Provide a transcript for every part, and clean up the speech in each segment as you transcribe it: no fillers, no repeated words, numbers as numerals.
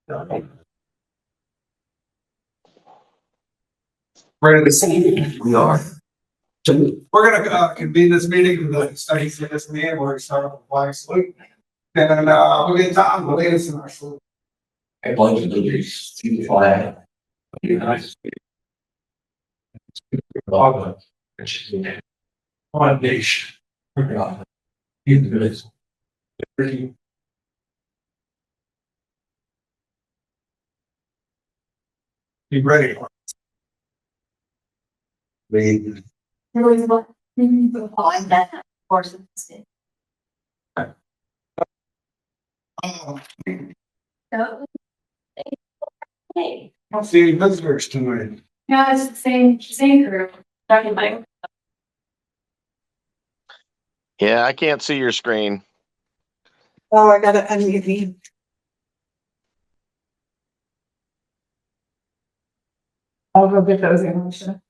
Ready to see? We are. We're going to convene this meeting, the study for this meeting. We're going to start with the flag salute. And we'll get Tom to lead us in our salute. I pledge allegiance to the flag of the United States. Which is one nation, under God, indivisible, liberty. Be ready. I don't see any visitors tonight. No, it's the same group. Talking about. Yeah, I can't see your screen. Oh, I gotta unmute me. I'll go get those in motion.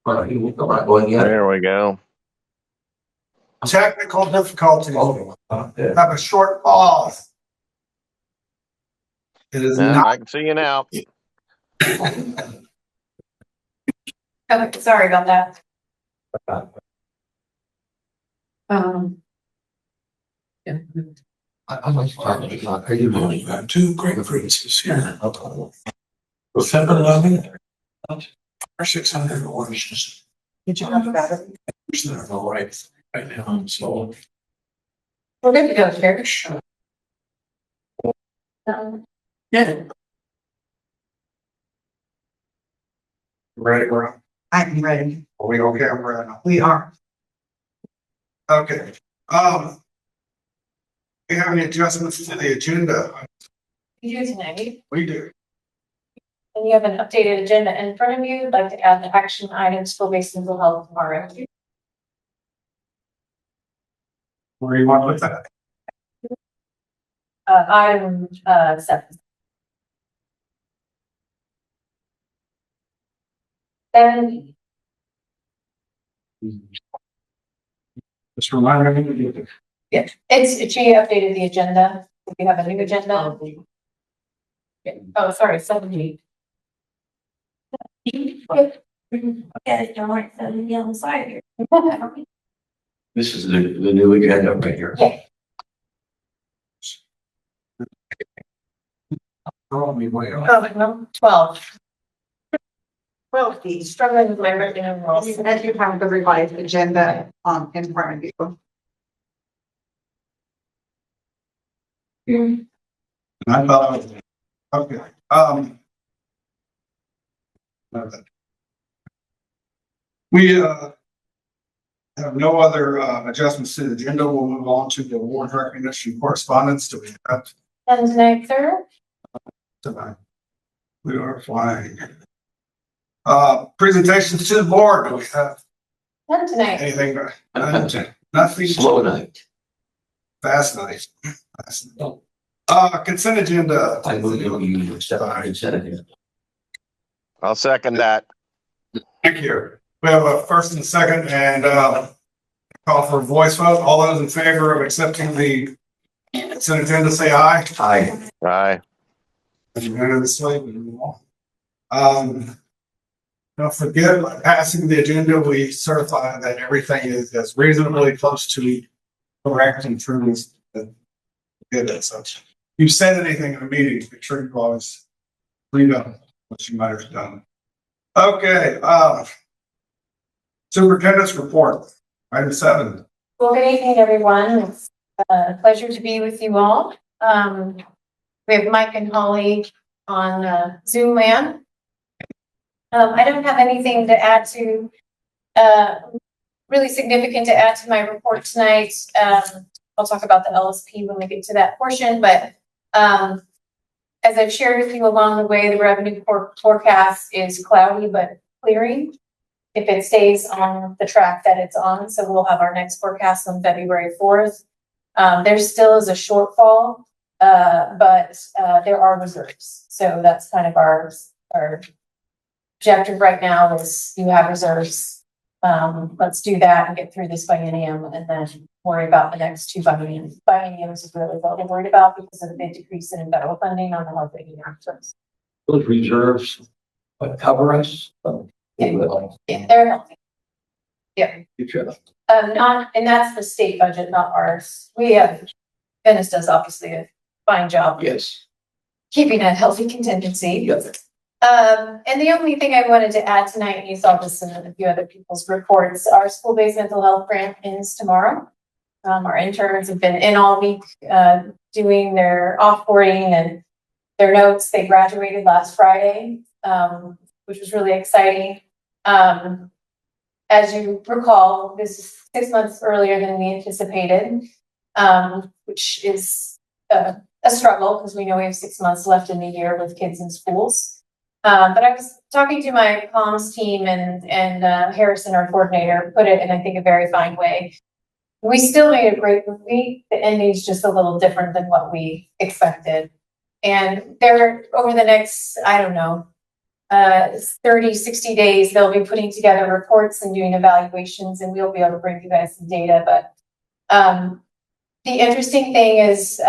There we go. Technical difficulties. Yeah. Have a short pause. It is Yeah, not. I can see you now. Okay, sorry about that. Yeah. I like to talk about, are you really got two grapefruits this year? 7-Eleven or 600 oranges. Did you have a battery? Right now, so. We're good to go, Cherish. Yeah. Ready, bro? I'm ready. Are we okay? I'm ready. We are. Okay. We have any adjustments to the agenda? You do tonight, We do. and you have an updated agenda in front of you. I'd like to add the action items for base mental health tomorrow. Where do you want to put that? Item 7. Then Just remind me. she updated the agenda. We have a new agenda. Oh, sorry, 17. Okay, don't worry, it's on the other side here. This is the new agenda right here. Yeah. Throw me way off. Oh, no, 12. Well, these, Struggling with my written rules. and you have the revised agenda in front of you. I thought, okay, we, have no other, adjustments to the agenda. We'll move on to the award recognition correspondence. Do we have And tonight, sir, tonight? We are flying. Presentations to the board. Do we have and tonight. anything? Nothing. Slow night. Fast night. Consent agenda. I believe you accept the consent agenda. I'll second that. Thank you. We have a first and second and call for a voice vote. All those in favor of accepting the consent agenda, say aye. Aye. Aye. Unanimously. Don't forget, by passing the agenda, we certify that everything is reasonably close to correct and true. Good at such. You said anything in a meeting, make sure you always clean up what you might have done. Okay, superintendent's report, item 7. Well, good evening, everyone. It's a pleasure to be with you all. We have Mike and Holly on Zoom land. I don't have anything to add to, really significant to add to my report tonight. I'll talk about the LSP when we get to that portion, but as I've shared with you along the way, the revenue forecast is cloudy but clearing if it stays on the track that it's on. So we'll have our next forecast on February 4th. There still is a shortfall, but there are reserves. So that's kind of our objective right now is you have reserves let's do that and get through this biennium and then worry about the next two bienniums. Bienniums is really what we're worried about because of the big decrease in federal funding on the health aid actions. Those reserves cover us. Yeah, they're healthy. Good job. Not, and that's the state budget, not ours. We have, Venice does obviously a fine job Yes. keeping a healthy contingency. Yes. And the only thing I wanted to add tonight, and you saw this in a few other people's reports, our school-based mental health grant ends tomorrow. Our interns have been in all week, doing their offboarding and their notes. They graduated last Friday, which was really exciting. As you recall, this is 6 months earlier than we anticipated, which is a struggle because we know we have 6 months left in the year with kids in schools. But I was talking to my comms team and Harrison, our coordinator, put it in, I think, a very fine way. We still made a great movie. The ending's just a little different than what we expected. And there, over the next, I don't know, 30, 60 days, they'll be putting together reports and doing evaluations, and we'll be able to bring you guys some data. But the interesting thing is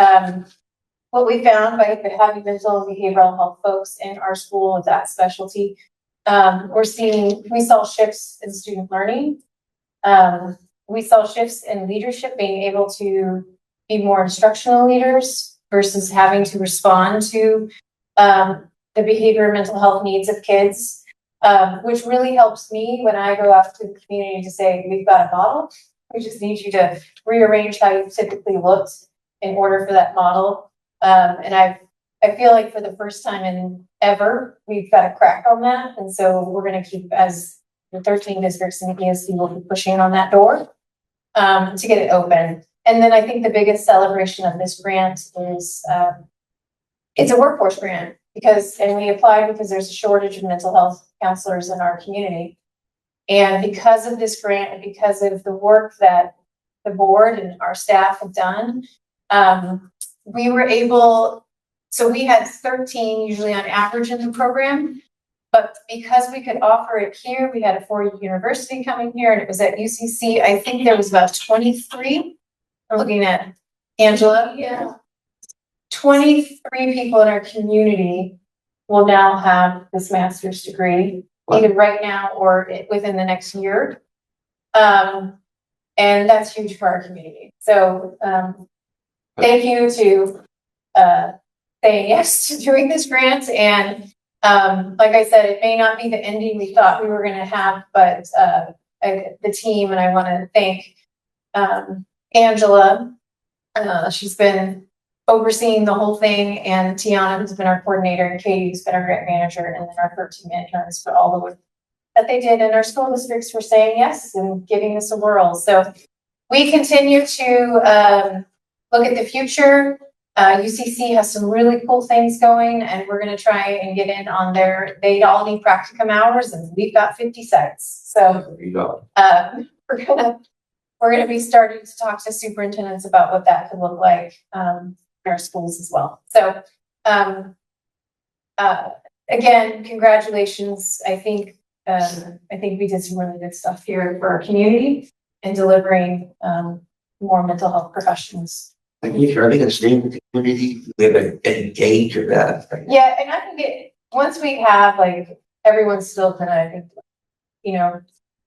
what we found by having mental and behavioral health folks in our school with that specialty. We saw shifts in student learning. We saw shifts in leadership, being able to be more instructional leaders versus having to respond to the behavior and mental health needs of kids, which really helps me when I go out to the community to say, we've got a model. We just need you to rearrange how you typically looked in order for that model. And I feel like for the first time in ever, we've got a crack on that. And so we're going to keep, as the 13 districts in the ESC will be pushing on that door to get it open. And then I think the biggest celebration of this grant is it's a workforce grant and we applied because there's a shortage of mental health counselors in our community. And because of this grant and because of the work that the board and our staff have done, we were able, so we had 13 usually on average in the program, but because we could offer it here, we had a 4-year university coming here and it was at UCC. I think there was about 23. I'm looking at Angela. Yeah. 23 people in our community will now have this master's degree, either right now or within the next year. And that's huge for our community. So thank you to saying yes to doing this grant. And like I said, it may not be the ending we thought we were going to have, but the team, and I want to thank Angela. She's been overseeing the whole thing, and Tiana, who's been our coordinator, and Katie, who's been our grant manager, and then our 13 interns for all the work that they did in our school districts for saying yes and giving us a whirl. So we continue to look at the future. UCC has some really cool things going, and we're going to try and get in on they all need practicum hours, and we've got 50 sites. So we're gonna be starting to talk to superintendents about what that could look like in our schools as well. So again, congratulations. I think we did some really good stuff here for our community and delivering more mental health professionals. I think it's in the community, we have engaged with that. Yeah, and I think once we have everyone's still kind of, I think,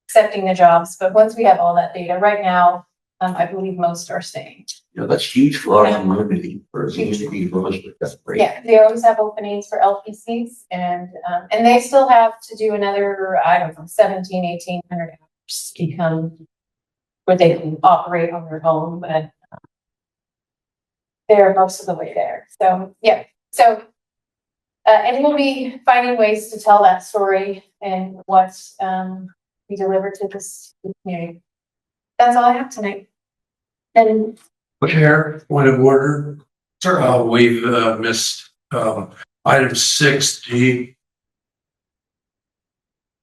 accepting the jobs, but once we have all that data right now, I believe most are staying. That's huge for our community, that's great. Yeah, they always have openings for LPCs, and they still have to do another, 1,700-1,800 hours to become where they can operate on their own, but they're most of the way there. So yeah, and we'll be finding ways to tell that story and what we deliver to this community. That's all I have tonight. And Chair, point of order. Sure. We've missed item 6D.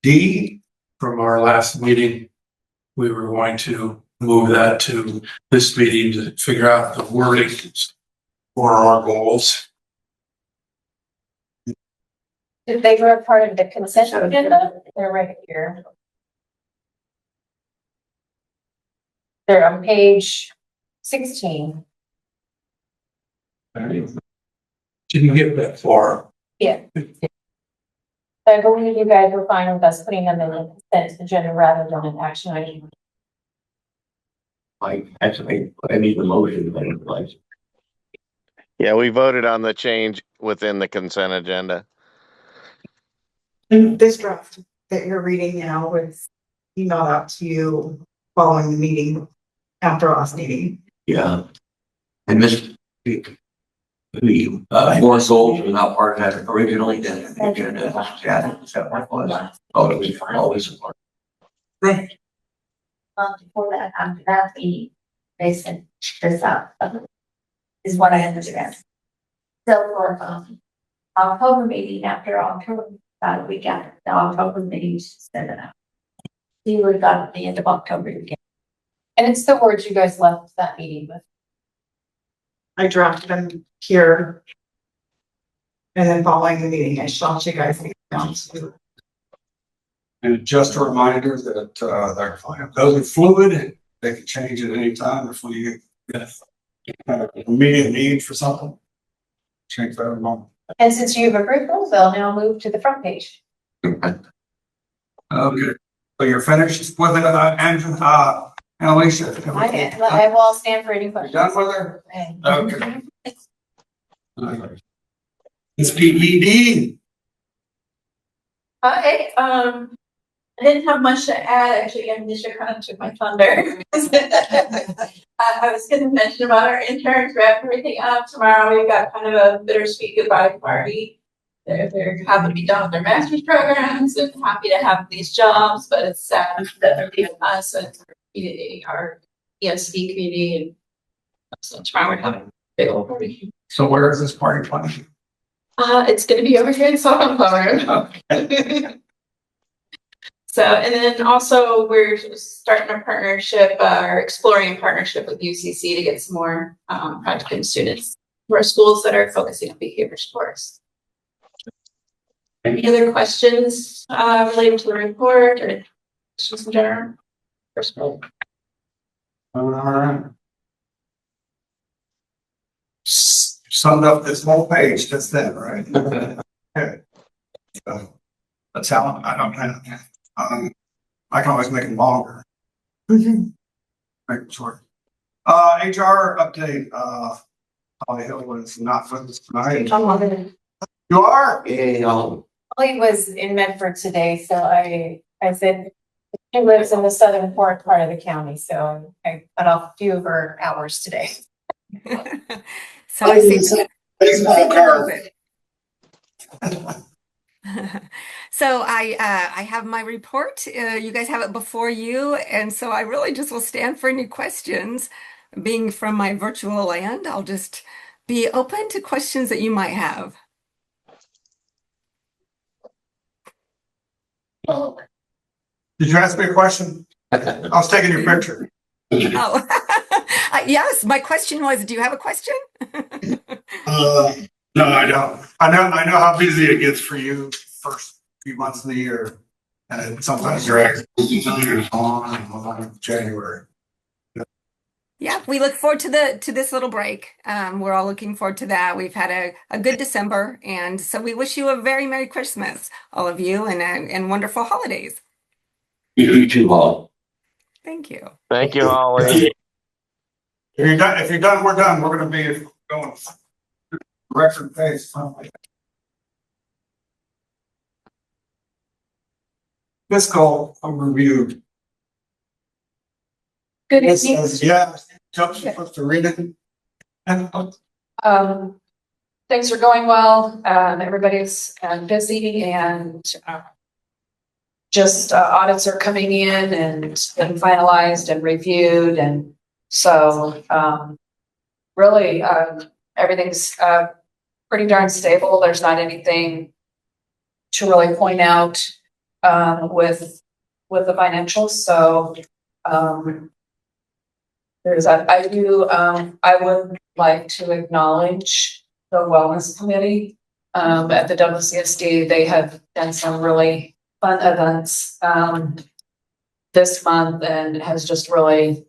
D from our last meeting. We were going to move that to this meeting to figure out the wording for our goals. they were part of the consent agenda. They're right here. They're on page 16. Didn't get that far. Yeah. I believe you guys were fine with us putting them in the consent agenda rather than an action item. I need the motion in place. Yeah, we voted on the change within the consent agenda. And this draft that you're reading now was emailed out to you following the meeting, after last meeting. Yeah. And Miss, the more goals were not part of that originally, then the agenda was added, so that was, oh, it was always a part. Right. Before that, after that, they sent this out, is what I understand. So for, October meeting, after October, about a week after the October meeting, send it out. You would have got at the end of October again. And it's the words you guys left that meeting with. I drafted them here. And then following the meeting, I shot you guys the email to. And just a reminder that, those are fluid, they can change at any time if we have immediate need for something. Change that along. And since you've approved those, they'll now move to the front page. Okay. So you're finished with it, Andrew, Alicia? I will stand for any You questions. done with her? Okay. Okay. It's PED. Hi, I didn't have much to add, actually, Misha kind of took my thunder. I was gonna mention about our interns, wrap everything up tomorrow, we've got kind of a bittersweet goodbye party. They're happy to be done with their master's programs and happy to have these jobs, but it's sad that they're leaving us and our ESD community, and so tomorrow we're having a big old party. So where is this party planning? It's gonna be over here in Southern Colorado. So, and then also we're starting a partnership, or exploring a partnership with UCC to get some more practicum students to our schools that are focusing on behavior sports. Any other questions related to the report or questions in general? First of all. All right. Summed up this whole page, just then, right? Okay. So, that's how I don't have. I can always make it longer. Make it short. HR update, Holly Hill was not for this tonight. You are? Yeah, Holly was in Medford today, so I said she lives in the southern part of the county, so I cut off a few of her hours today. So I see. So I have my report. You guys have it before you, and so I really just will stand for any questions. Being from my virtual land, I'll just be open to questions that you might have. Did you ask me a question? I was taking your picture. Oh, yes. My question was, do you have a question? No, I don't. I know how busy it gets for you first few months of the year. And sometimes drags on January. Yeah, we look forward to this little break. We're all looking forward to that. We've had a good December, and so we wish you a very Merry Christmas, all of you, and wonderful holidays. you too, Paul. Thank you. Thank you, Holly. If you're done, we're done. We're gonna be going record pace. Fiscal review. Good This evening. is- Yeah, Chuck's supposed to read it. And Things are going well. Everybody's busy and just audits are coming in and been finalized and reviewed. And so really everything's pretty darn stable. There's not anything to really point out with the financials. So there's that. I would like to acknowledge the wellness committee at the WCSD. They have done some really fun events this month and has just really,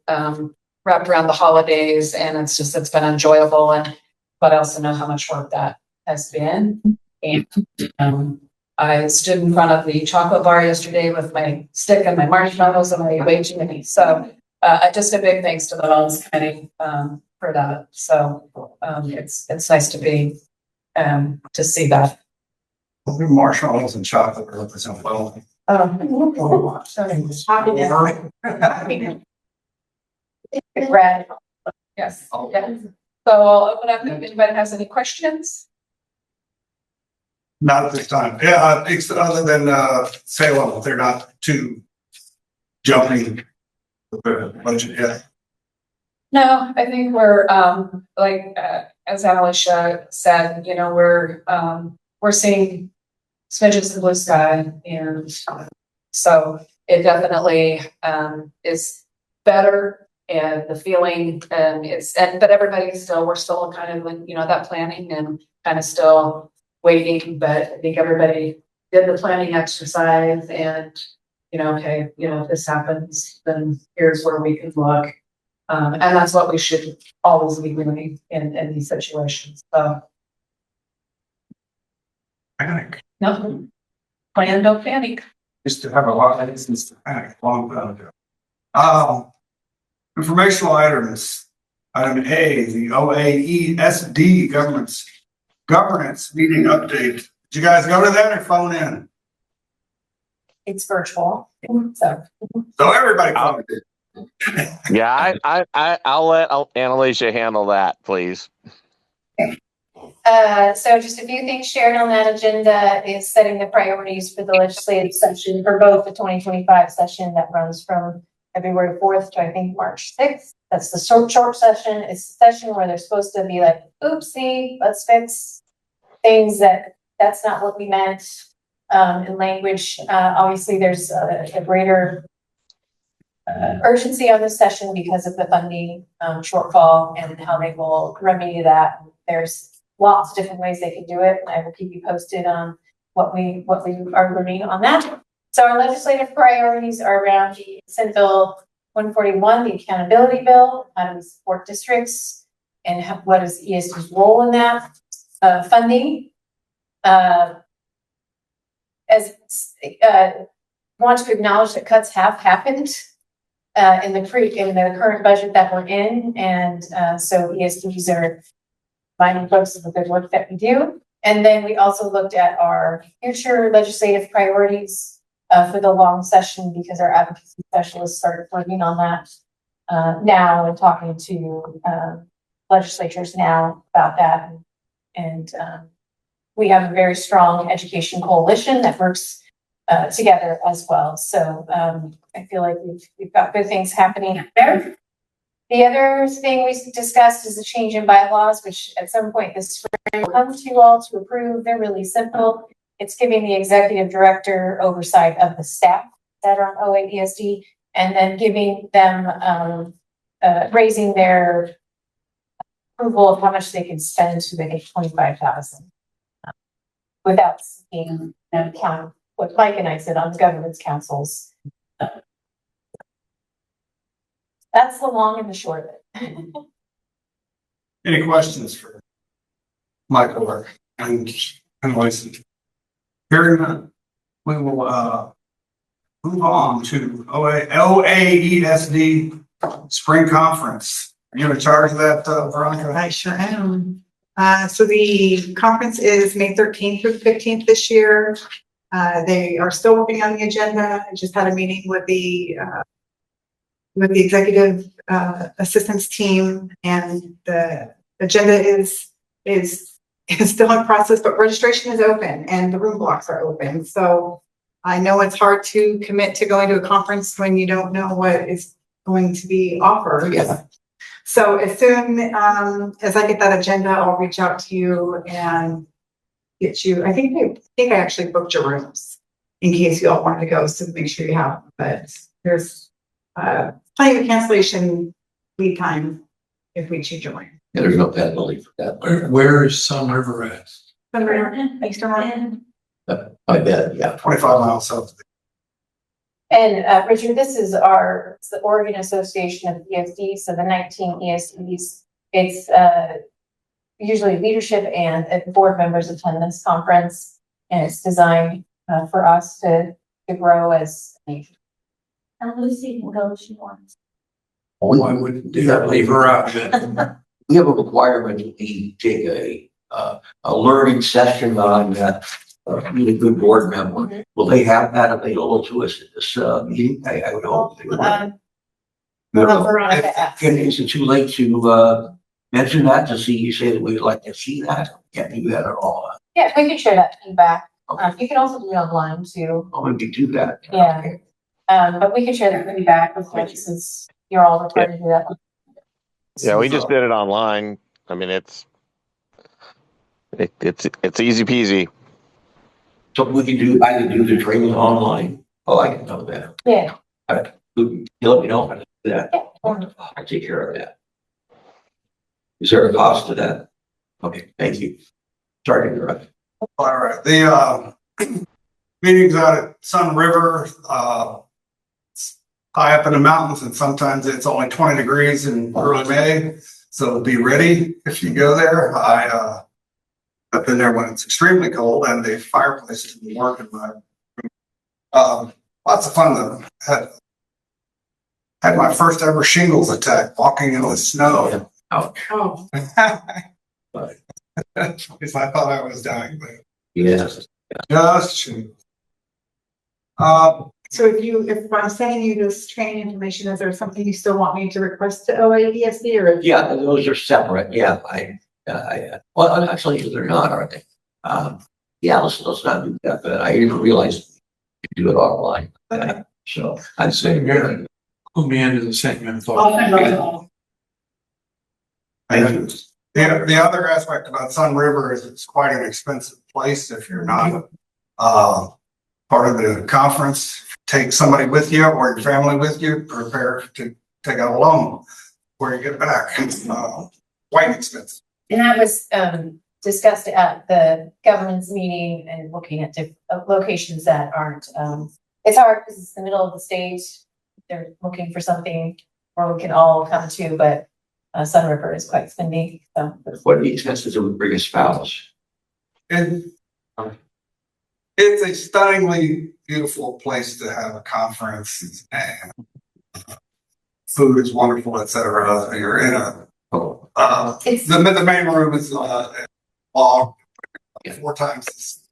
wrapped around the holidays, and it's been enjoyable, but I also know how much work that has been. And, I stood in front of the chocolate bar yesterday with my stick and my marshmallows and my way chimney. So, just a big thanks to the Wellness Committee, for that. So, it's nice to be, to see that. Marshmallows and chocolate represent well. Brad. Yes. Yeah. So I'll open up if anybody has any questions. Not at this time. Yeah, other than Salem, they're not too jumping the budget yet. No, I think we're, like, as Alicia said, you know, we're seeing smidges of blue sky, and so it definitely, is better, and the feeling, but everybody's still, we're still kind of in, you know, that planning and kind of still waiting, but I think everybody did the planning exercise and, you know, okay, you know, if this happens, then here's where we can look. And that's what we should always be doing in these situations, so. Panic. No, plan, don't panic. Used to have a lot of instances of panic a long time ago. Informational items. Item A, the OAESD governance meeting update. Did you guys go to that or phone in? It's virtual, so. So everybody phoned in. Yeah, I'll let Annalicia handle that, please. So just a few things shared on that agenda is setting the priorities for the legislative session for both the 2025 session that runs from February 4th to I think March 6th. That's the short session. It's a session where they're supposed to be like, oopsie, let's fix things that's not what we meant in language. Obviously, there's a greater urgency on this session because of the funding shortfall and how they will remedy that. There's lots of different ways they can do it. I will keep you posted on what we are learning on that. So our legislative priorities are around the Senate Bill 141, the accountability bill, how do we support districts, and what is ESD's role in that? Funding. Want to acknowledge that cuts have happened in the current budget that we're in, and so ESDs are reminding folks of the good work that we do. And then we also looked at our future legislative priorities for the long session because our advocacy specialists started working on that now and talking to legislatures now about that. And we have a very strong education coalition that works together as well. So I feel like we've got good things happening there. The other thing we discussed is the change in bylaws, which at some point this spring will come to you all to approve. They're really simple. It's giving the executive director oversight of the staff that are on OAESD, and then giving them raising their approval of how much they can spend to make it $25,000 without seeing an account. What Mike and I said on the governance councils. That's the long and the short of it. Any questions for Michael and Lacey? Hearing none, we will move on to OAESD Spring Conference. Are you in charge of that, Veronica? I sure am. So the conference is May 13th through 15th this year. They are still working on the agenda. I just had a meeting with the executive assistance team, and the agenda is still in process, but registration is open and the room blocks are open. So I know it's hard to commit to going to a conference when you don't know what is going to be offered. Yeah. So as soon as I get that agenda, I'll reach out to you and get you. I think I actually booked your rooms in case you all wanted to go, so make sure you have them. But there's plenty of cancellation lead time if we choose join. Yeah, there's no penalty for that. Where is Sun River at? Eastern Run. I bet, yeah. 25 miles south. And Richard, this is it's the Oregon Association of ESD, so the 19 ESDs. It's usually leadership and board members attend this conference, and it's designed for us to grow as a nation. Lucy can go if she wants. Why wouldn't do that, leave her out of it? We have a requirement that we take a learning session on being a good board member. Mhm. Will they have that available to us at this meeting? I would hope they would. Veronica asked. Is it too late to mention that to see, you say that we'd like to see that? Can't do that at all. Yeah, we can share that feedback. Okay. You can also do it online too. Oh, we do that. Yeah. Okay. But we can share that feedback with you since you're all required to do that. Yeah, we just did it online. I mean, it's easy peasy. So we can do, I can do the training online. Oh, I can know that. Yeah. You let me know how to do that. I'll take care of that. Is there a cost to that? Okay, thank you. Sorry to interrupt. All right, the meetings out at Sun River, it's high up in the mountains, and sometimes it's only 20 degrees in early May. So be ready if you go there. I've been there when it's extremely cold, and the fireplace didn't work in my room. Lots of fun though. Had my first ever shingles attack walking in the snow. Oh, Because I thought I was dying, but Yes. just shingles. so if I'm sending you this training information, is there something you still want me to request to OADSD or? Yeah, those are separate. Yeah, well, actually, they're not, are they? Yeah, let's not do that, but I didn't realize you could do it offline. Okay. So I'd say here. Put me into the same info. Thank you. The other aspect about Sun River is it's quite an expensive place if you're not part of the conference. Take somebody with you or your family with you. Prepare to take out a loan before you get back. It's quite expensive. And that was discussed at the governance meeting and looking at different locations that aren't, it's hard because it's the middle of the state. They're looking for something where we can all come to, but Sun River is quite spendy. So What are the expenses that would bring a spouse? And it's a stunningly beautiful place to have a conference, and food is wonderful, etc. You're in a it's the main room is long 4 times.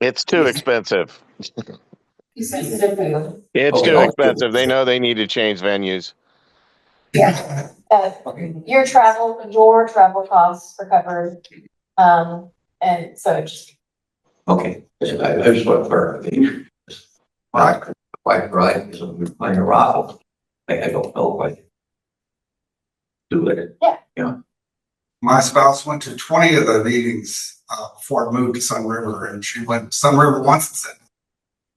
It's too expensive. sensitive food. It's too Okay. expensive. They know they need to change venues. Yeah. Your travel costs are covered. And so just Okay, I just want to clarify. Quite right, because I'm playing a raffle. I don't know what. Do it. My spouse went to 20 of the meetings before I moved to Sun River, and she went to Sun River once and said,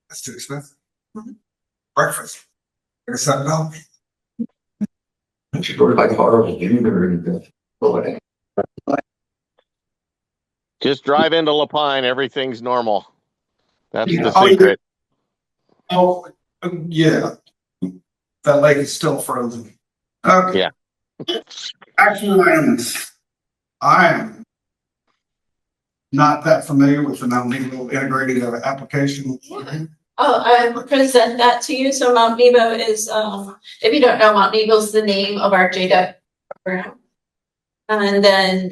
"That's too expensive." Breakfast, there's $7. I should go to my car and get in there and go in. Just drive into Lapine. Everything's normal. That's Yeah. the Oh, secret. Oh, yeah. That lake is still frozen. Okay. Yeah. Actually, I'm not that familiar with the Mount Nebo integrated application. Oh, I present that to you. So Mount Nebo is, if you don't know, Mount Nebo is the name of our JDEP program. And then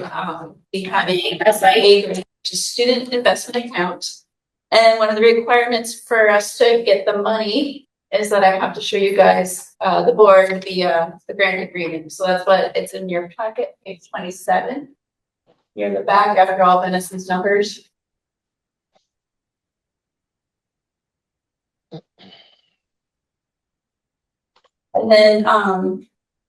we have a SIA, which is Student Investment Account. And one of the requirements for us to get the money is that I have to show you guys, the board, the grant agreement. So that's what it's in your packet, page 27. Here in the back, after all Venus's numbers. And then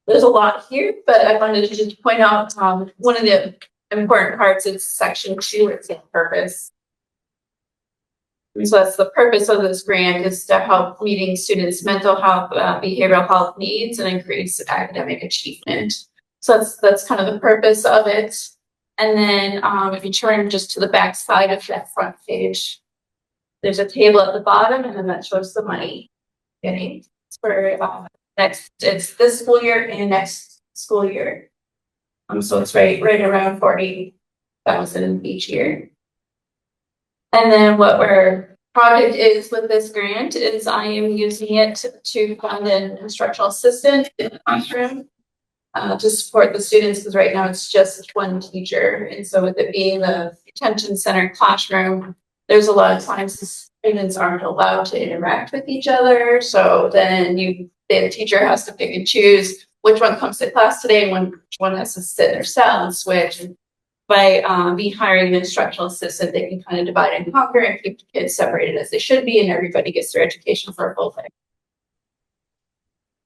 there's a lot here, but I wanted to just point out one of the important parts is section 2, it's the purpose. So that's the purpose of this grant, is to help meeting students' mental health, behavioral health needs and increase academic achievement. So that's kind of the purpose of it. And then if you turn just to the back side of that front page, there's a table at the bottom and then that shows the money getting for it's this school year and next school year. So it's right around 40,000 each year. And then what our project is with this grant is I am using it to fund an instructional assistant in the classroom to support the students, because right now it's just one teacher. And so with it being the attention center classroom, there's a lot of times the students aren't allowed to interact with each other. So then the teacher has to pick and choose which one comes to class today and which one has to sit or sat and switch. By me hiring an instructional assistant, they can kind of divide and conquer and keep the kids separated as they should be, and everybody gets their education for a full day.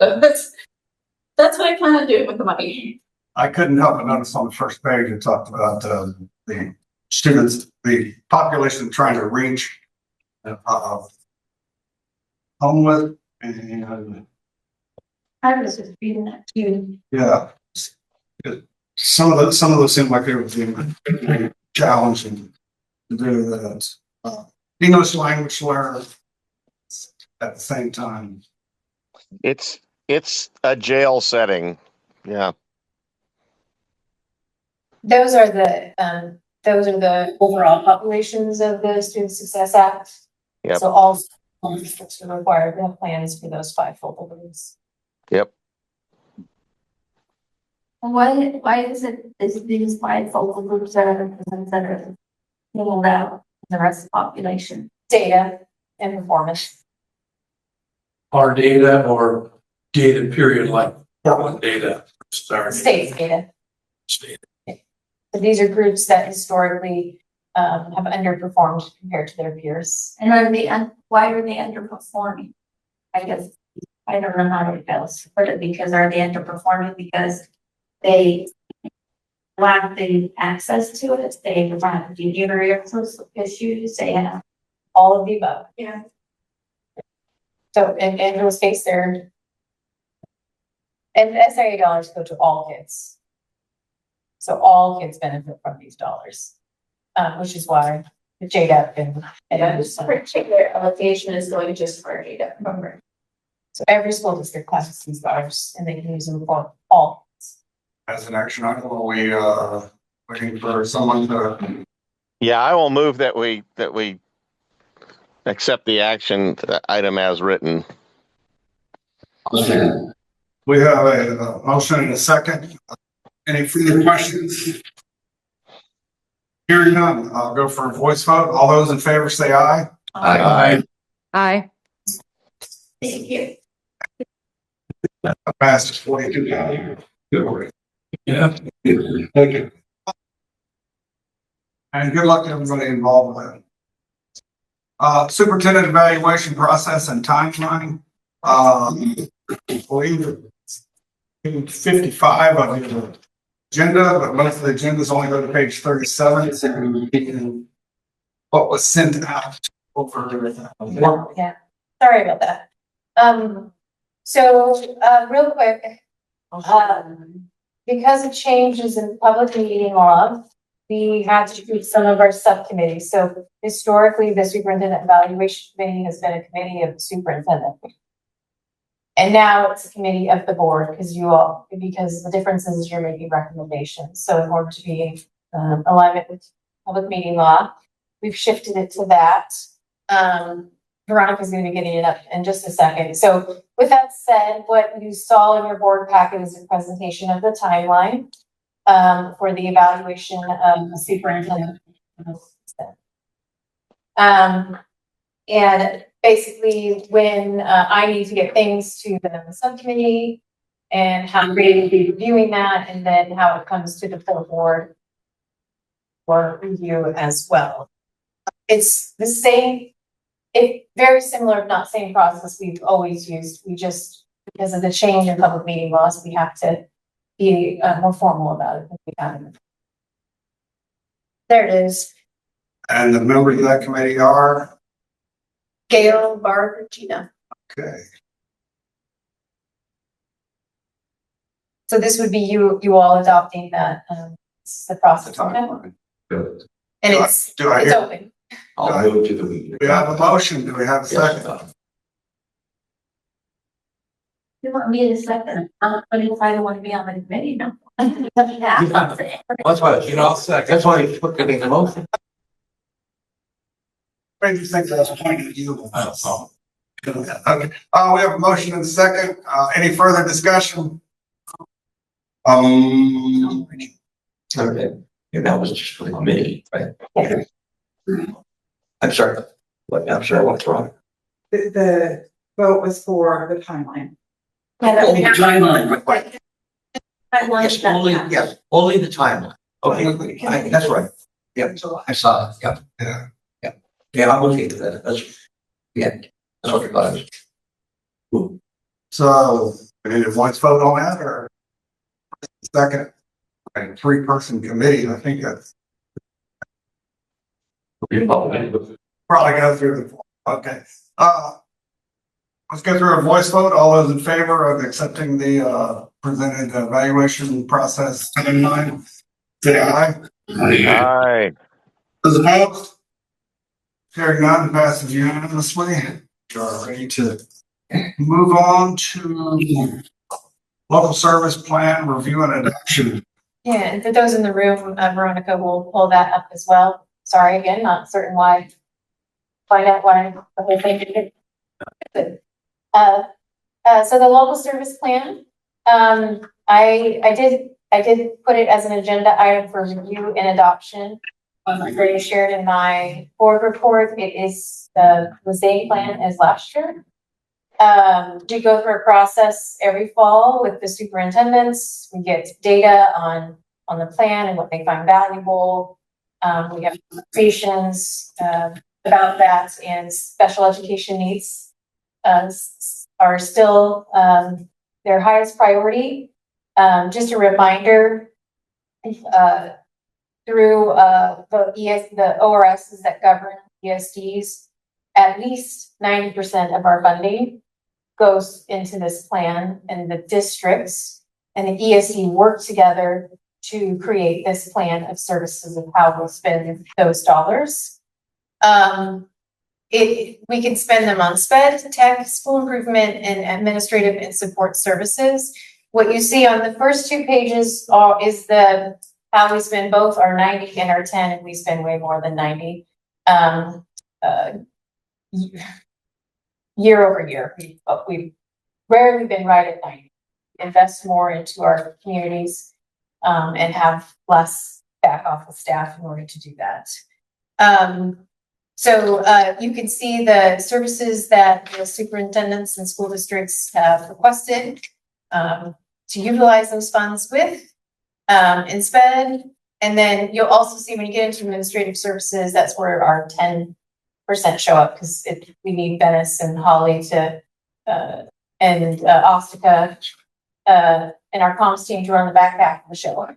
So that's what I plan on doing with the money. I couldn't help but notice on the first page, it talked about the students, the population trying to reach homeless and I was just reading that too. yeah. Some of those seem like they were being challenging to do that. English language learner at the same time. It's a jail setting. Yeah. Those are the overall populations of the Student Success Act. Yep. So all school districts are required to have plans for those 5 focal groups. Yep. Why is these 5 focal groups are pulled out the rest of the population? Data and performance. Our data or data period, like Portland data. Sorry. State data. State. So these are groups that historically have underperformed compared to their peers. And why are they underperforming? I guess I don't know how to put it, because are they underperforming because they lack the access to it? They have behavioral issues. They have All of the above. yeah. So in Angela's case, and SIA dollars go to all kids. So all kids benefit from these dollars, which is why the JDEP and This particular allocation is going just for a data program. so every school district classes these dollars and they can use them for all kids. As an action item, are we waiting for someone to? Yeah, I will move that we accept the action item as written. We have a motion and a second. Any further questions? Hearing none, I'll go for a voice vote. All those in favor say aye. Aye. Aye. Thank you. Passes 42. Yeah. Thank you. And good luck to everybody involved with it. Superintendent evaluation process and timeline. Believe 55 on the agenda, but most of the agendas only go to page 37. So what was sent out over. Yeah, sorry about that. Real quick, because of changes in public meeting law, we had to treat some of our subcommittees. So historically, the superintendent evaluation committee has been a committee of the superintendent. And now it's a committee of the board because the difference is you're making recommendations. So in order to be alignment with public meeting law, we've shifted it to that. Veronica's going to be getting it up in just a second. So with that said, what you saw in your board packet is a presentation of the timeline for the evaluation of the superintendent. And basically when I need to get things to the subcommittee and how Brady will be reviewing that, and then how it comes to the full board for review as well. It's the same, very similar, if not same process we've always used. We just, because of the change in public meeting laws, we have to be more formal about it than we have. There it is. And the members of that committee are? Gail, Barb, Regina. Okay. So this would be you all adopting that, this is the process. The timeline. Good. And Do I it's hear- open. I'll move to the. We have a motion. Do we have a second? You want me to second? But if I don't want to be on the committee, no. That's why, that's why you put it in the motion. Where do you think that's pointing at you? Okay. We have a motion and a second. Any further discussion? Okay. Yeah, that was just for the committee, right? Okay. I'm sorry. What, I'm sorry, what's wrong? The vote was for the timeline. Oh, the timeline, right. Yes, Timeline. yes, only the timeline. Okay, that's right. Yep, I saw it, yep. Yeah. Yeah, I'm looking at that, that's, yeah, that's what I thought. So, we need a voice vote on that or? Second, a 3-person committee, I think that's probably go through the, okay. Let's go through a voice vote. All those in favor of accepting the presented evaluation process timeline, say aye. Aye. Those opposed? Hearing none, passes unanimously. We are ready to move on to local service plan review and adoption. Yeah, and for those in the room, Veronica will pull that up as well. Sorry again, not certain why. Find out why the whole thing did. So the local service plan, I did put it as an agenda item for review and adoption. I already shared in my board report. It is the same plan as last year. We go through a process every fall with the superintendents. We get data on the plan and what they find valuable. We have conversations about that, and special education needs are still their highest priority. Just a reminder, through the ORSs that govern ESDs, at least 90% of our funding goes into this plan, and the districts and the ESD work together to create this plan of services of how we'll spend those dollars. We can spend them on SPED, tech, school improvement, and administrative and support services. What you see on the first 2 pages is how we spend both our 90 and our 10, and we spend way more than 90. Year over year, we've rarely been right at 90. Invest more into our communities and have less back office staff in order to do that. So you can see the services that the superintendents and school districts have requested to utilize those funds with in SPED. And then you'll also see when you get into administrative services, that's where our 10% show up, because we need Venice and Holly to and Ostica and our comms team to run the backpack of the show.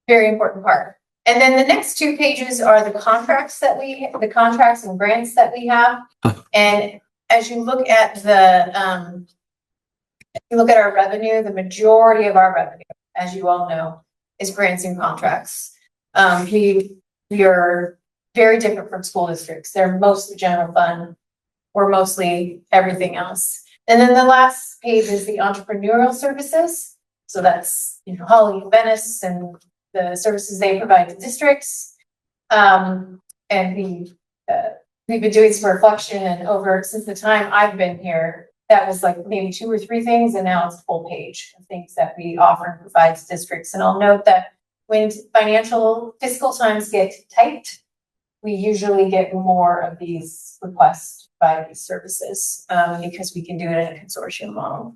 Very important part. And then the next 2 pages are the contracts and grants that we have. And as you look at our revenue, the majority of our revenue, as you all know, is grants and contracts. We are very different from school districts. They're mostly general fund. We're mostly everything else. And then the last page is the entrepreneurial services. So that's, Holly and Venice and the services they provide to districts. And we've been doing some reflection, and since the time I've been here, that was like maybe 2 or 3 things, and now it's a full page of things that we offer and provide to districts. And I'll note that when fiscal times get tight, we usually get more of these requests by these services because we can do it in a consortium model.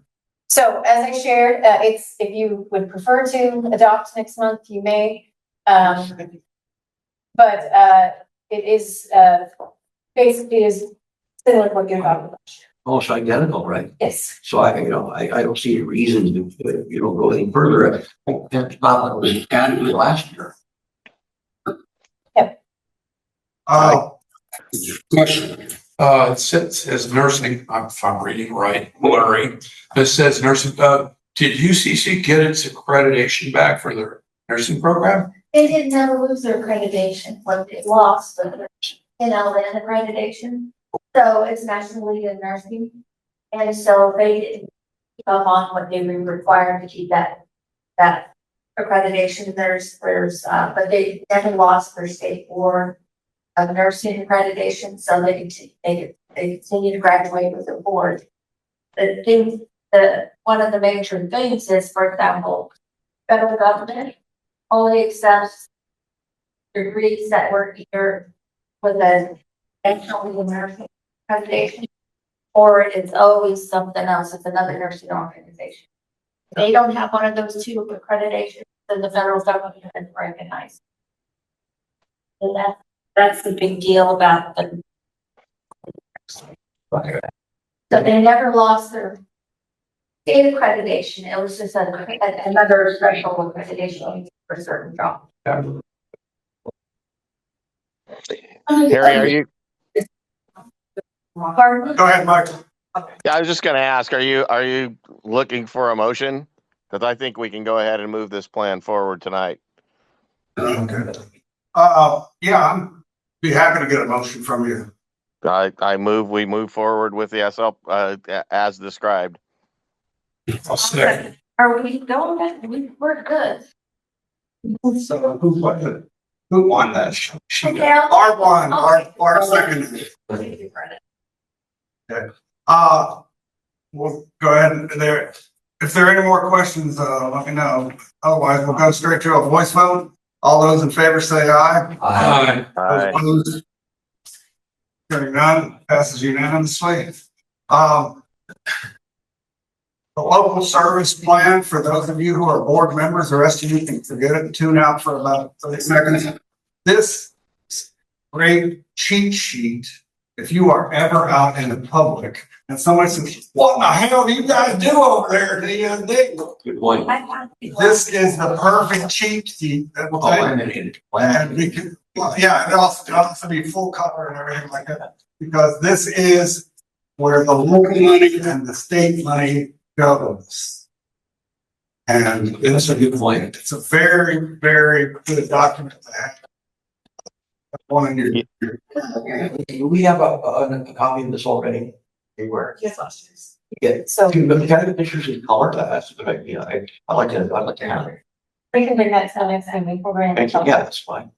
So as I shared, if you would prefer to adopt next month, you may. But it is basically is similar to what you're talking about. Almost identical, right? Yes. So I don't see a reason to, go any further. That's about what was added last year. Yep. Question. It says nursing, if I'm reading right, blurry. It says nursing, did UCC get its accreditation back for their nursing program? They didn't never lose their accreditation, what they lost, the NLN accreditation. So it's National League of Nursing. And so they didn't keep up on what they were required to keep that accreditation. But they never lost their state board of nursing accreditation, so they continue to graduate with the board. One of the major things is, for example, federal government only accepts degrees that were either with a National American accreditation, or it's always something else. It's another nursing organization. They don't have one of those two accreditations, then the federal government has recognized. And that's the big deal about them. So they never lost their state accreditation. It was just another special accreditation for certain jobs. Harry, are you, Pardon? Go ahead, Michael. yeah, I was just gonna ask, are you looking for a motion? Cause I think we can go ahead and move this plan forward tonight. Okay. Yeah, I'm be happy to get a motion from you. We move forward with the SL, as described. I'll second. Are we going? We're good. So who won that? Okay, Art won, Art seconded. Okay. We'll go ahead and if there are any more questions, let me know. Otherwise, we'll go straight to a voice vote. All those in favor say aye. Aye. Those opposed? Hearing none, passes unanimously. The local service plan, for those of you who are board members, the rest of you can forget it and tune out for about 30 seconds. This great cheat sheet, if you are ever out in the public and somebody says, what the hell do you guys do over there? Good point. This is the perfect cheat sheet that will Oh, take. laminated. And we can, well, yeah, it also be full color and everything like that, because this is where the local money and the state money goes. And That's a good point. it's a very, very good document to have. One in your. Do we have a copy of this already? Anywhere? Yes, last year's. Yeah. So Can I get the pictures in color? That's a good idea. I'd like to have it. we can bring that to next time before we're in. Thank you. Yeah, that's fine.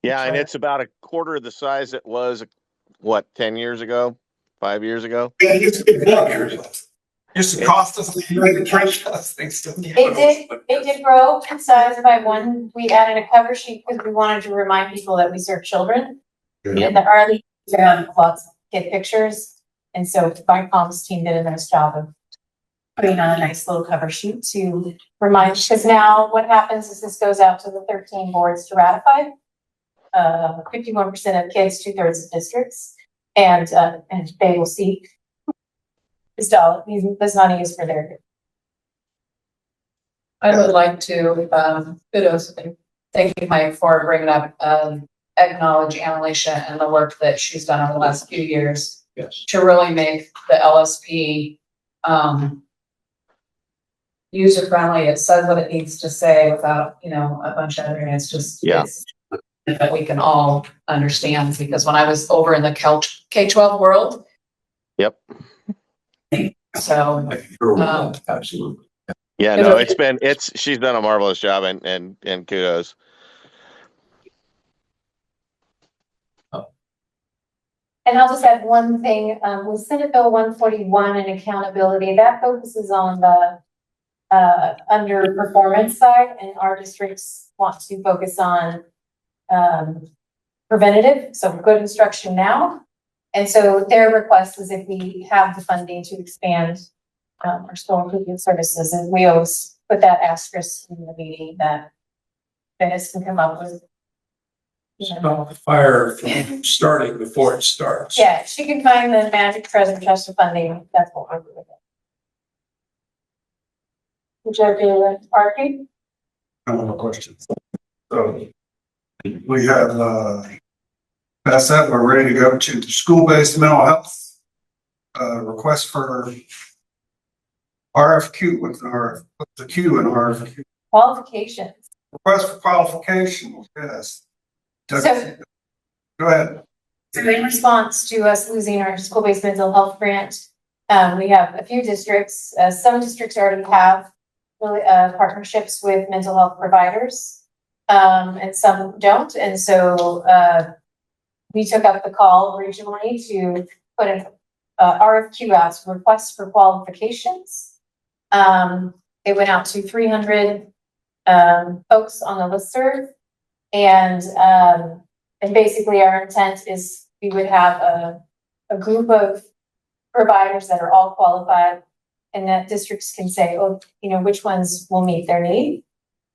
Yeah, and it's about a quarter of the size it was, what, 10 years ago, 5 years ago? Yeah, it used to be big. Used to cost us to trench us things to. It did grow in size by one. We added a cover sheet because we wanted to remind people that we serve children. And the early lots of kid pictures. And so Vicom's team did a nice job of putting on a nice little cover sheet to remind, because now what happens is this goes out to the 13 boards to ratify. 51% of kids, 2/3 of districts, and they will see this money is for their. I would like to, kudos, and thank you, Mike, for bringing up, acknowledge Annalicia and the work that she's done over the last few years Yes. to really make the LSP, user friendly. It says what it needs to say without, a bunch of other, it's just, Yeah. it's that we can all understand, because when I was over in the K-12 world. Yep. So, Absolutely. Yeah, no, she's done a marvelous job and kudos. And I'll just add one thing, with Senate Bill 141 and accountability, that focuses on the underperformance side, and our districts want to focus on preventative, so good instruction now. And so their request is if we have the funding to expand our school improvement services, and we always put that asterisk in the meeting that Dennis can come up with. Stop the fire from starting before it starts. Yeah, she can find the magic treasure chest of funding. That's what we're doing. Would you like to argue? I have no questions. So we have, that's that. We're ready to go to the school-based mental health. Request for RFQ with the Q and RFQ. Qualifications. Request for qualifications, yes. So- Go ahead. So in response to us losing our school-based mental health grant, we have a few districts, some districts already have really, partnerships with mental health providers, and some don't. And so, we took up the call regionally to put an RFQ out, so request for qualifications. It went out to 300 folks on the listserv, and basically our intent is we would have a group of providers that are all qualified, and that districts can say, oh, you know, which ones will meet their need.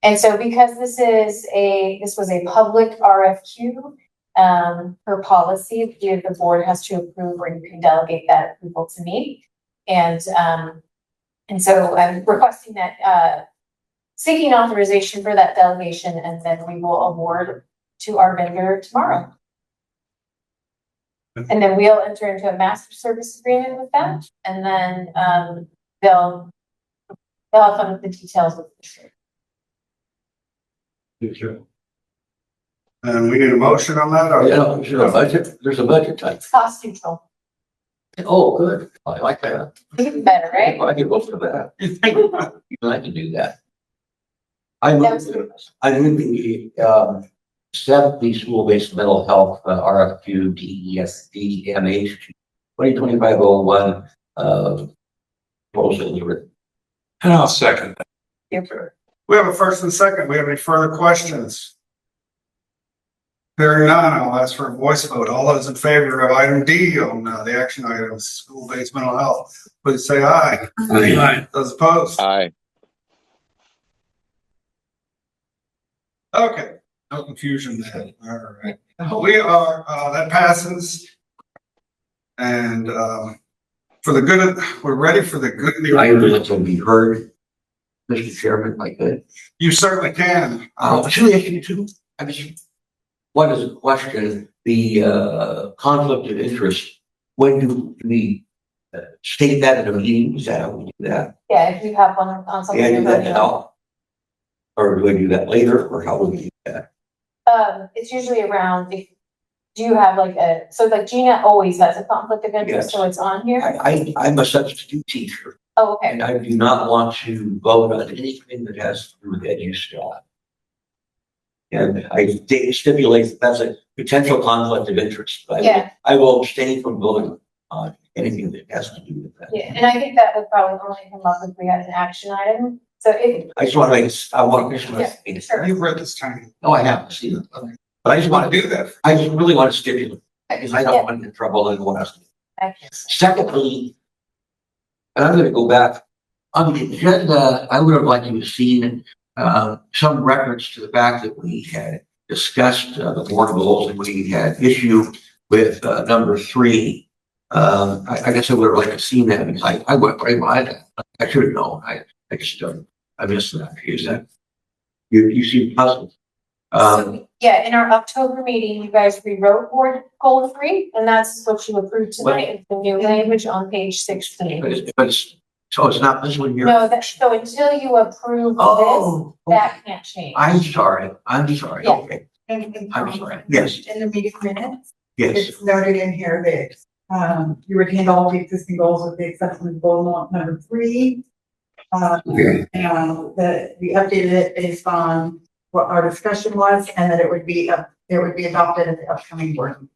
And so because this was a public RFQ, per policy, the board has to approve, or you can delegate that approval to me. And so I'm requesting that, seeking authorization for that delegation, and then we will award to our vendor tomorrow. And then we'll enter into a master service agreement with them, and then, they'll have some of the details with the And we need a motion on that, or? You know, there's a budget type. It's cost neutral, Oh, good. I like that. even better, right? I can vote for that. I can do that. I That move, was good. I move the, accept the school-based mental health RFQ DESDMH 2025-01, proposal. And I'll second that. We have a first and second. We have any further questions? Hearing none, I'll ask for a voice vote. All those in favor of item D on the action items, school-based mental health, please say aye. Aye. Those opposed? Aye. Okay, no confusion there. All right. We are, that passes. And, for the good of, we're ready for the good of the I would order. like to be heard, Mr. Chairman, if I could. You certainly can. Should we ask you too? I mean, what is a question? The conflict of interest. When do we state that in a meeting? Is that how we do that? Yeah, if you have one on something. Yeah, do you're that voting on. now? Or do I do that later, or how would we do that? It's usually around, if, do you have like so like Gina always has a conflict of interest, Yes. so it's on here? I'm a substitute teacher, Oh, okay, and I do not want to vote on anything that has to do with edu staff. And I stipulate that that's a potential conflict of interest, but yeah, I will abstain from voting on anything that has to do with that. yeah, and I think that would probably only come up if we had an action item, so if, I just want to make, I want to Yeah, make sure. You've read this time. No, I haven't seen it. But I just want to Do that. I just really want to stipulate, because I don't Yeah. want to get in trouble and what else. I Secondly, and I'm going to go back on the agenda, I would have liked to have seen some reference to the fact that we had discussed the board goals and we had issue with number 3. I guess I would have liked to have seen that because I went right by that. I should have known. I just I missed that. Is that you seem puzzled? So, yeah, in our October meeting, you guys rewrote board goal 3, and that's what you approved tonight, is the new language on page 16. but it's so it's not this one here. No, so until you approve this, Oh, okay. that can't change. I'm sorry. Yeah. Okay. And I'm sorry. Yes. in the meeting minutes, Yes. it's noted in here that, you retained all the existing goals with the exception of goal number 3. Okay. And that we updated it based on what our discussion was, and that it would be adopted at the upcoming board.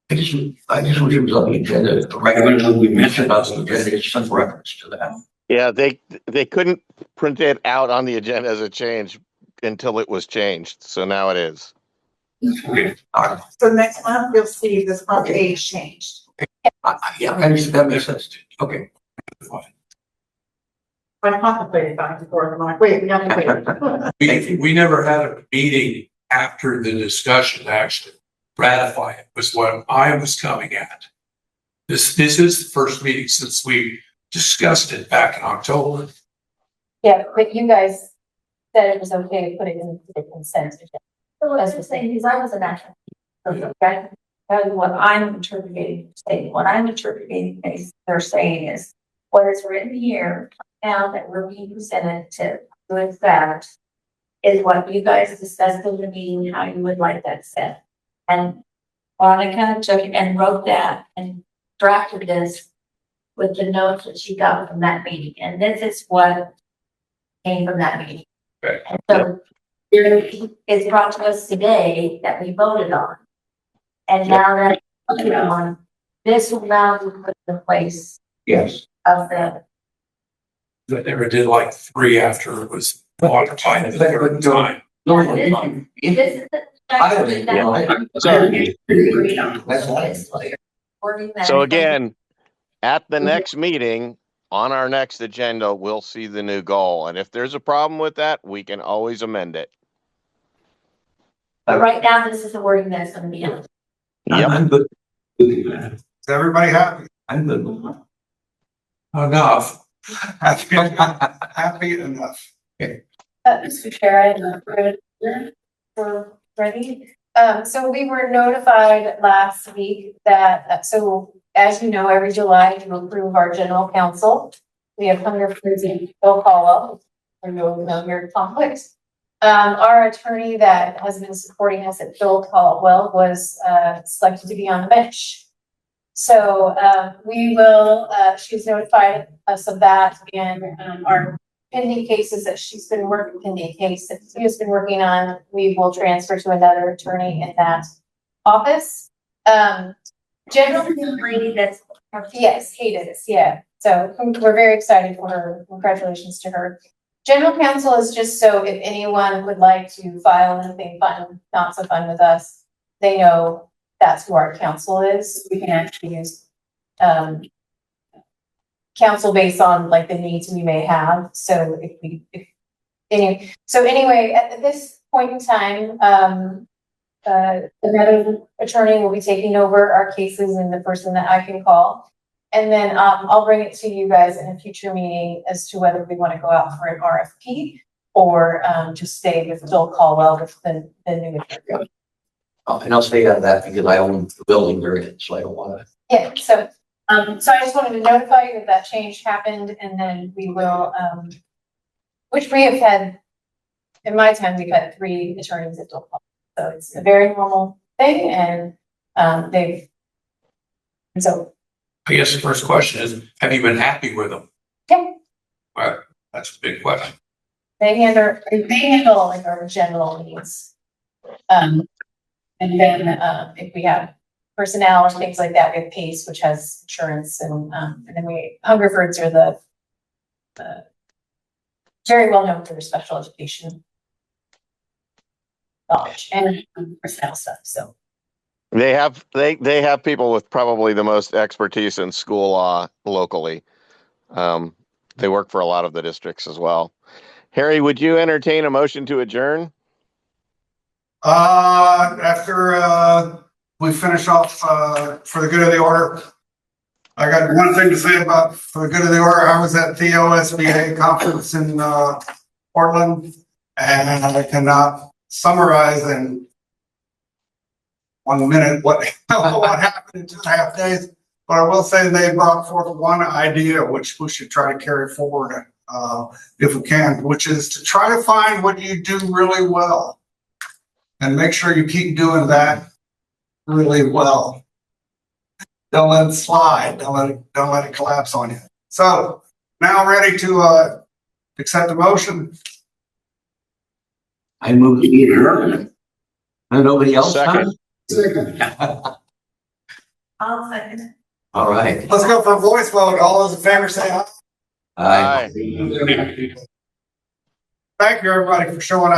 I just wish it was on the agenda. Regularly, we mentioned on the agenda, it's some reference to that. Yeah, they couldn't print it out on the agenda as a change until it was changed. So now it is. Okay. All right. So next month, you'll see this front page changed. Yeah, I understand. That makes sense. Okay. I contemplated back and forth, I'm like, wait, we have to wait. We never had a meeting after the discussion to actually ratify it, was what I was coming at. This is the first meeting since we discussed it back in October. Yeah, but you guys said it was okay to put it in the consent agenda. So what I'm saying is I was an actor. Okay, and what I'm interpreting, is they're saying is what is written here now that we're being presented to with that is what you guys discussed in the meeting, how you would like that set. And Monica took and wrote that and drafted this with the notes that she got from that meeting, and this is what came from that meeting. Okay. And so there is brought to us today that we voted on. And now that, you know, this will now be put in place Yes. of the, I never did like 3 after it was modified the third time. this is the. I don't know. So again, at the next meeting, on our next agenda, we'll see the new goal. And if there's a problem with that, we can always amend it. But right now, this is the wording that's gonna be in. Yep. I'm good. Is everybody happy? I'm good with that. Enough. Happy enough. Mr. Chair, we're ready. So we were notified last week that, so as you know, every July to approve our general counsel, we have Hungerford and Bill Caldwell, or no your conflicts. Our attorney that has been supporting us at Bill Caldwell was selected to be on the bench. So we will, she's notified us of that, and our pending cases that she's been working, pending case that she has been working on, we will transfer to another attorney in that office. General lady that's, yes, Kate is, yeah. So we're very excited for her. Congratulations to her. General counsel is just so if anyone would like to file anything fun, not so fun with us, they know that's who our counsel is. We can actually use counsel based on like the needs we may have. So anyway, at this point in time, another attorney will be taking over our cases and the person that I can call. And then I'll bring it to you guys in a future meeting as to whether we want to go out for an RFP or just stay with Bill Caldwell with the new attorney. Oh, and I'll stay out of that because I own the building they're in, so I don't want to. Yeah, so I just wanted to notify you that change happened, and then we will, which we have had, in my time, we've had 3 attorneys at Bill Caldwell. So it's a very normal thing, and so. I guess the first question is, have you been happy with them? Yeah. Well, that's a big question. They handle like our general needs. And then if we have personnel or things like that, we have PACE, which has insurance, and then Hungerfords are the very well known for their special education knowledge and personnel stuff. So They have people with probably the most expertise in school law locally. They work for a lot of the districts as well. Harry, would you entertain a motion to adjourn? After we finish off for the good of the order, I got one thing to say about for the good of the order. I was at the OSBA conference in Portland, and I cannot summarize in 1 minute what happened in 2.5 days. But I will say they brought forth one idea which we should try to carry forward if we can, which is to try to find what you do really well and make sure you keep doing that really well. Don't let it slide. Don't let it collapse on you. So now ready to accept the motion. I move to be adjourned. And nobody else? Second. I'll second. All right. Let's go for a voice vote. All those in favor say aye. Aye. Thank you, everybody, for showing up.